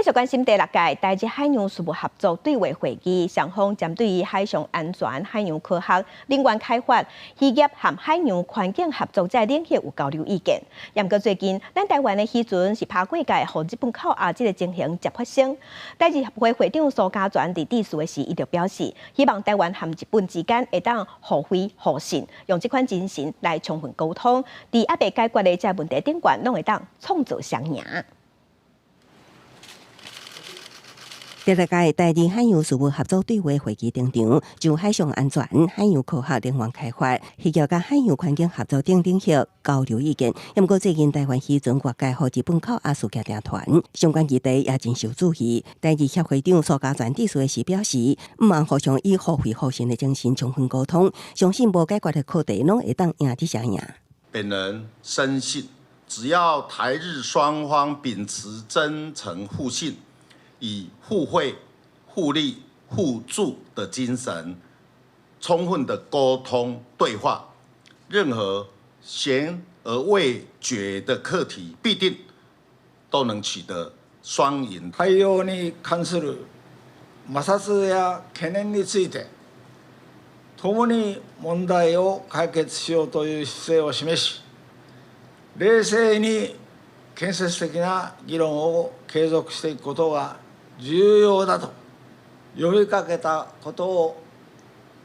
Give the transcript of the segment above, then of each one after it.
继续关心第6届台日海洋事务合作对话会议，双方针对于海上安全、海洋科学、能源开发、渔业和海洋环境合作在领域有交流意见。不过最近，咱台湾的渔船是爬过界，和日本扣押这个情形接发生。台日协会会长苏家全伫致辞的时，伊就表示，希望台湾和日本之间会当互惠互信，用这款精神来充分沟通，伫还未解决的这问题顶悬，拢会当创造双赢。第6届台日海洋事务合作对话会议登场，就海上安全、海洋科学、能源开发、渔业甲海洋环境合作等领域交流意见。不过最近台湾渔船越界，和日本扣押事件定团，相关议题也真受注意。台日协会长苏家全致辞时表示，毋茫互相以互惠互信的精神充分沟通，相信无解决的课题，拢会当赢得双赢。本人深信，只要台日双方秉持真诚互信，以互惠、互利、互助的精神，充分的沟通对话，任何悬而未决的课題必定都能取得双赢。海洋に関する摩擦や懸念について、共に問題を解決しようという姿勢を示し、冷静に建設的な議論を継続していくことが重要だと呼びかけたことを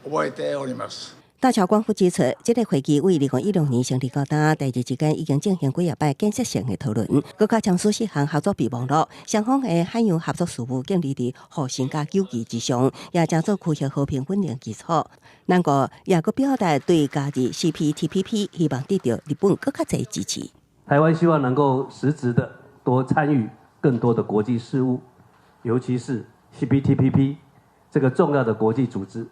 覚えております。大桥官府指出，这个会议为2016年成立到今，台日之间已经进行几夜摆建设性的讨论，更加将数10项合作备忘录，双方的海洋合作事务建立伫互信加友谊之上，也将做区域和平稳定基础。咱国也阁表达对加入 CPTPP 希望得到日本更加侪支持。台湾希望能够实质的多参与更多的国际事务。尤其是 CPTPP 这个重要的国际组织，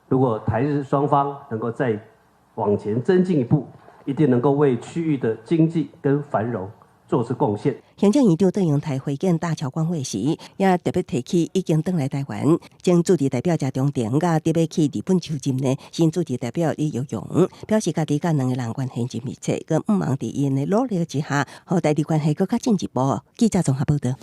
如果台日双方能够再往前增进一步，一定能够为区域的经济跟繁荣做出贡献。行政院长邓永台会见大桥关会时，也特别提起已经返来台湾，前驻日代表谢中庭甲特别去日本就任的新驻日代表李耀勇，表示家己甲两个人关系真密切，跟毋茫伫因的努力之下，和台日关系更加进一步。记者综合报道。